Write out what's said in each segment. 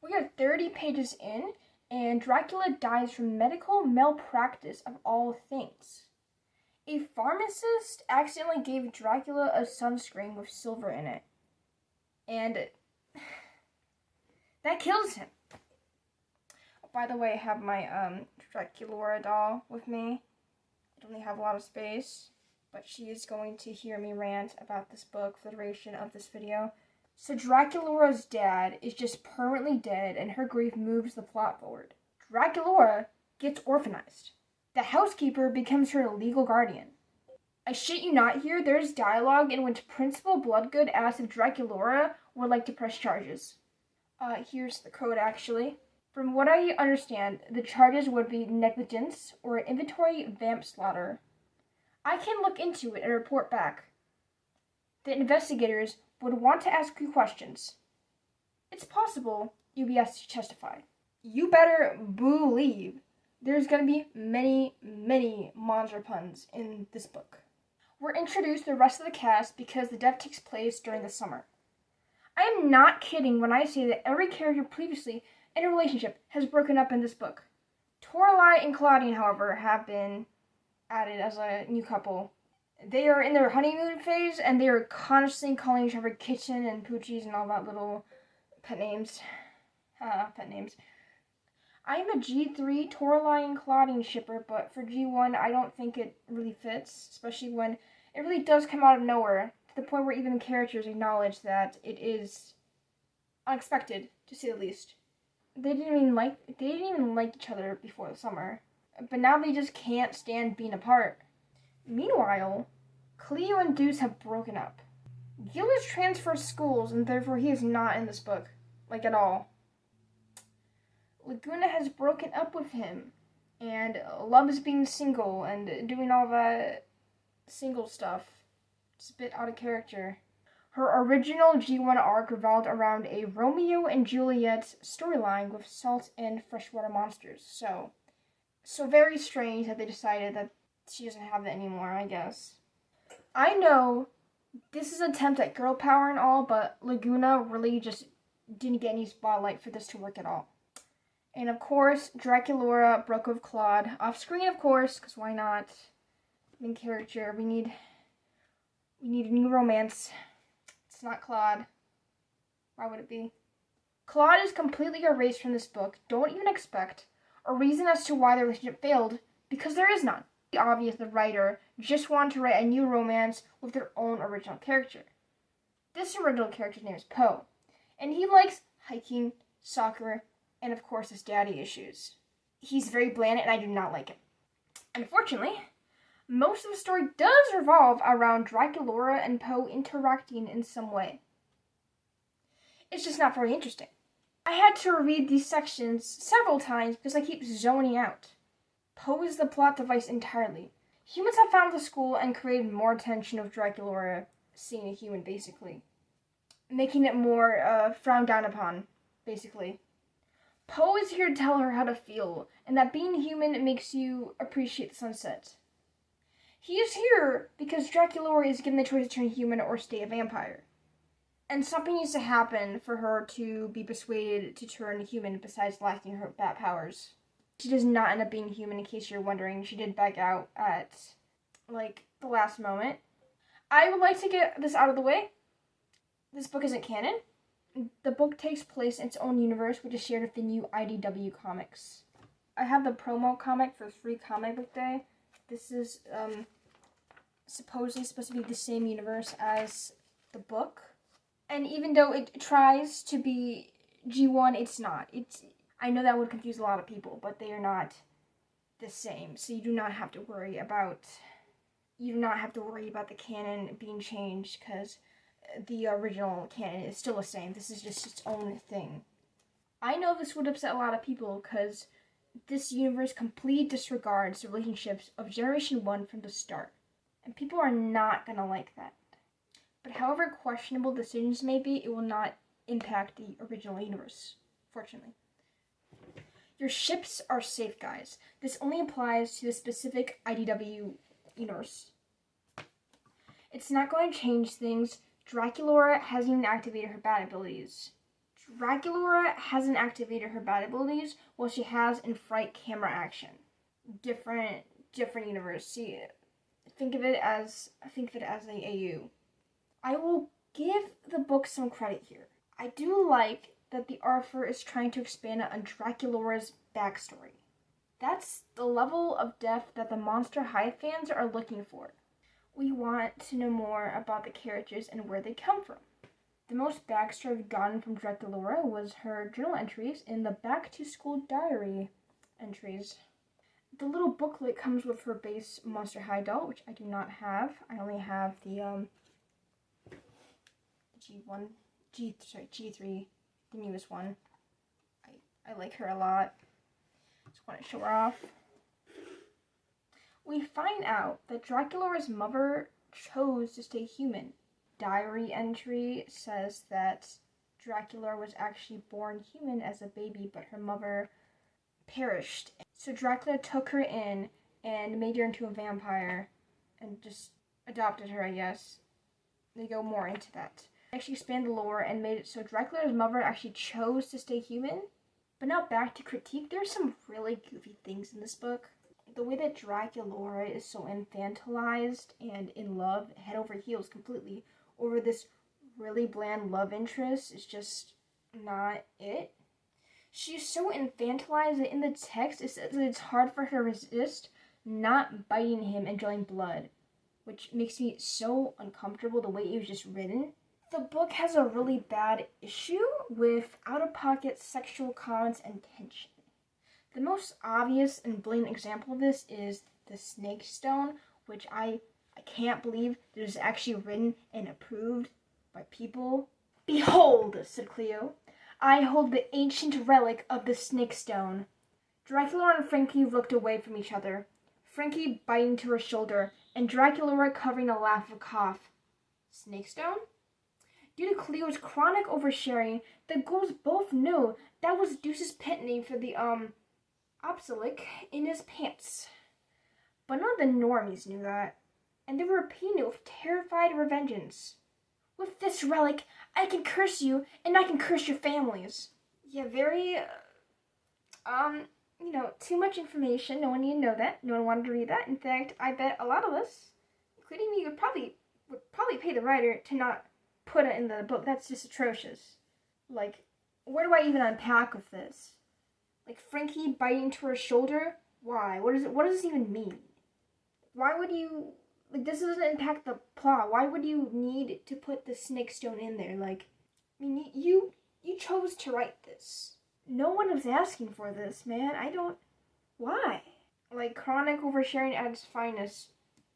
We are 30 pages in, and Dracula dies from medical malpractice of all things. A pharmacist accidentally gave Dracula a sunscreen with silver in it. And that kills him. By the way, I have my Draculaura doll with me. I don't really have a lot of space, but she is going to hear me rant about this book for the duration of this video. So Draculaura's dad is just permanently dead, and her grief moves the plot forward. Draculaura gets orphanized. The housekeeper becomes her legal guardian. I shit you not here, there's dialogue in which Principal Bloodgood asks if Draculaura would like to press charges. Here's the code actually. From what I understand, the charges would be negligence or inventory vamp slaughter. I can look into it and report back. The investigators would want to ask you questions. It's possible you'll be asked to testify. You better believe there's going to be many, many monster puns in this book. We're introduced to the rest of the cast because the death takes place during the summer. I am not kidding when I say that every character previously in a relationship has broken up in this book. Toralei and Claudine, however, have been added as a new couple. They are in their honeymoon phase, and they are constantly calling each other Kitchen and Poochies and all that little pet names. Pet names. I am a G3 Toralei and Claudine shipper, but for G1, I don't think it really fits, especially when it really does come out of nowhere, to the point where even the characters acknowledge that it is unexpected, to say the least. They didn't even like each other before the summer, but now they just can't stand being apart. Meanwhile, Cleo and Deuce have broken up. Gil has transferred schools, and therefore he is not in this book, like at all. Laguna has broken up with him, and loves being single and doing all that single stuff. It's a bit out of character. Her original G1 arc revolved around a Romeo and Juliet storyline with salt and freshwater monsters. So very strange that they decided that she doesn't have that anymore, I guess. I know this is an attempt at girl power and all, but Laguna really just didn't get any spotlight for this to work at all. And of course, Draculaura broke with Claude. Off screen, of course, because why not? Main character, we need a new romance. It's not Claude. Why would it be? Claude is completely erased from this book. Don't even expect a reason as to why the relationship failed, because there is none. It's obvious the writer just wanted to write a new romance with their own original character. This original character's name is Poe, and he likes hiking, soccer, and of course his daddy issues. He's very bland and I do not like him. Unfortunately, most of the story does revolve around Draculaura and Poe interacting in some way. It's just not very interesting. I had to reread these sections several times because I keep zoning out. Poe is the plot device entirely. Humans have found the school and created more tension of Draculaura seeing a human, basically. Making it more frowned down upon, basically. Poe is here to tell her how to feel, and that being human makes you appreciate the sunset. He is here because Draculaura is given the choice to turn human or stay a vampire. And something needs to happen for her to be persuaded to turn human besides lacking her bat powers. She does not end up being human, in case you're wondering. She did back out at, the last moment. I would like to get this out of the way. This book isn't canon. The book takes place in its own universe, which is shared with the new IDW comics. I have the promo comic for Free Comic Book Day. This is supposedly supposed to be the same universe as the book. And even though it tries to be G1, it's not. I know that would confuse a lot of people, but they are not the same. So you do not have to worry about the canon being changed, because the original canon is still the same. This is just its own thing. I know this would upset a lot of people because this universe completely disregards the relationships of Generation 1 from the start. And people are not going to like that. But however questionable decisions may be, it will not impact the original universe, fortunately. Your ships are safe, guys. This only applies to the specific IDW universe. It's not going to change things. Draculaura hasn't even activated her bat abilities. Dracula hasn't activated her bad abilities, while she has in fright camera action. Different universe. See, think of it as a AU. I will give the book some credit here. I do like that the author is trying to expand on Dracula's backstory. That's the level of depth that the Monster High fans are looking for. We want to know more about the characters and where they come from. The most backstory we've gotten from Dracula was her journal entries in the Back to School Diary entries. The little booklet comes with her base Monster High doll, which I do not have. I only have the G3, the newest one. I like her a lot. Just want to show her off. We find out that Dracula's mother chose to stay human. Diary entry says that Dracula was actually born human as a baby, but her mother perished. So Dracula took her in and made her into a vampire and just adopted her, I guess. They go more into that. They actually expand the lore and made it so Dracula's mother actually chose to stay human. But now back to critique, there's some really goofy things in this book. The way that Dracula is so infantilized and in love, head over heels completely, over this really bland love interest is just not it. She's so infantilized that in the text it says that it's hard for her to resist not biting him and drawing blood, which makes me so uncomfortable the way it was just written. The book has a really bad issue with out-of-pocket sexual comments and tension. The most obvious and blatant example of this is the snake stone, which I can't believe that it was actually written and approved by people. "Behold," said Cleo, "I hold the ancient relic of the snake stone." Dracula and Frankie looked away from each other, Frankie biting to her shoulder, and Dracula covering a laugh of cough. Snake stone? Due to Cleo's chronic oversharing, the ghouls both knew that was Deuce's pet name for the, obelisk in his pants. But none of the normies knew that, and they were repeating it with terrified revengeance. "With this relic, I can curse you, and I can curse your families." Yeah, very, too much information. No one needed to know that. No one wanted to read that. In fact, I bet a lot of us, including me, would probably pay the writer to not put it in the book. That's just atrocious. Like, where do I even unpack with this? Like, Frankie biting to her shoulder? Why? What does this even mean? Why would you, this doesn't impact the plot. Why would you need to put the snake stone in there? Like, I mean, you chose to write this. No one was asking for this, man. Why? Like, chronic oversharing at its finest.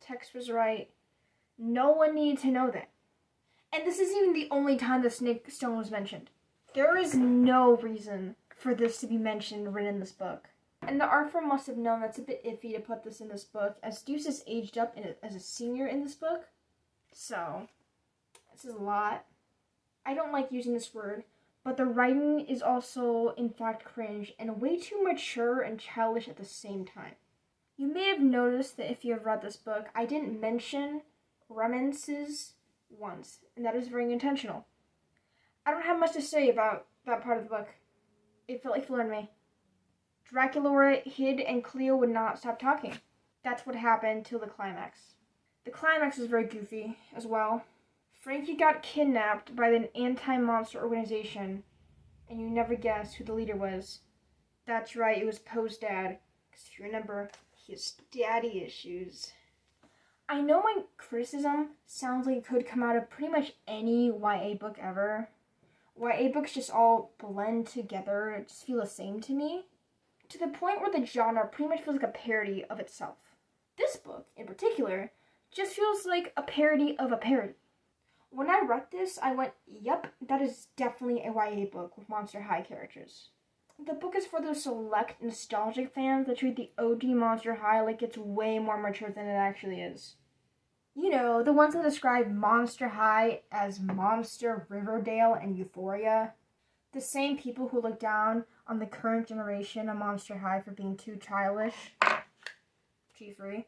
Text was right. No one needed to know that. And this isn't even the only time the snake stone was mentioned. There is no reason for this to be mentioned or written in this book. And the author must have known that's a bit iffy to put this in this book, as Deuce is aged up as a senior in this book. So, this is a lot. I don't like using this word, but the writing is also, in fact, cringe and way too mature and childish at the same time. You may have noticed that if you have read this book, I didn't mention reminiscences once, and that is very intentional. I don't have much to say about that part of the book. It felt like filler to me. Dracula hid and Cleo would not stop talking. That's what happened till the climax. The climax was very goofy as well. Frankie got kidnapped by an anti-monster organization, and you never guessed who the leader was. That's right, it was Poe's dad. Because if you remember, he has daddy issues. I know my criticism sounds like it could come out of pretty much any YA book ever. YA books just all blend together, it just feel the same to me. To the point where the genre pretty much feels like a parody of itself. This book, in particular, just feels like a parody of a parody. When I read this, I went, yep, that is definitely a YA book with Monster High characters. The book is for those select nostalgic fans that treat the OG Monster High like it's way more mature than it actually is. You know, the ones that describe Monster High as Monster, Riverdale, and Euphoria. The same people who look down on the current generation of Monster High for being too childish. G3.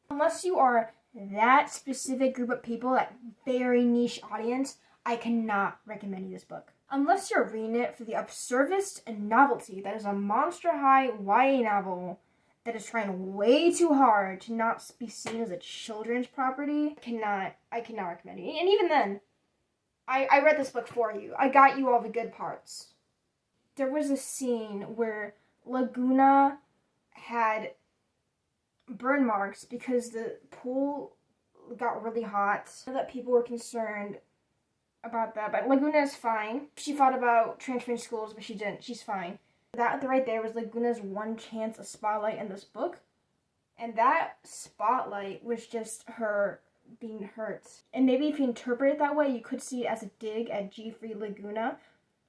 Unless you are that specific group of people, that very niche audience, I cannot recommend you this book. Unless you're reading it for the absurdist and novelty that is a monster high YA novel that is trying way too hard to not be seen as a children's property, I cannot recommend it. And even then, I read this book for you. I got you all the good parts. There was a scene where Laguna had burn marks because the pool got really hot. So that people were concerned about that, but Laguna is fine. She thought about transferring schools, but she didn't. She's fine. That right there was Laguna's one chance of spotlight in this book, and that spotlight was just her being hurt. And maybe if you interpret it that way, you could see it as a dig at G3 Laguna,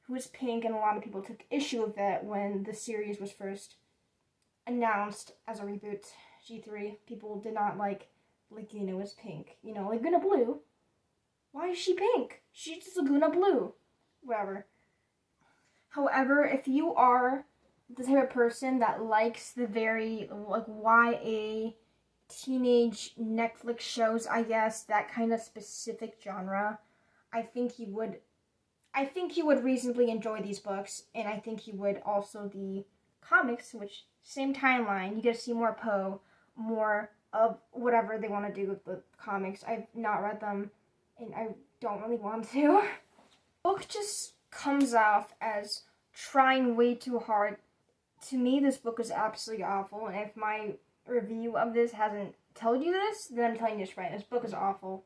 who is pink, and a lot of people took issue with that when the series was first announced as a reboot. G3, people did not like Laguna was pink. You know, Laguna Blue. Why is she pink? She's just Laguna Blue. Whatever. However, if you are the type of person that likes the very, like, YA teenage Netflix shows, I guess, that kind of specific genre, I think you would reasonably enjoy these books, and I think you would also the comics, which same timeline. You get to see more Poe, more of whatever they want to do with the comics. I've not read them, and I don't really want to. The book just comes off as trying way too hard. To me, this book is absolutely awful, and if my review of this hasn't told you this, then I'm telling you this right. This book is awful.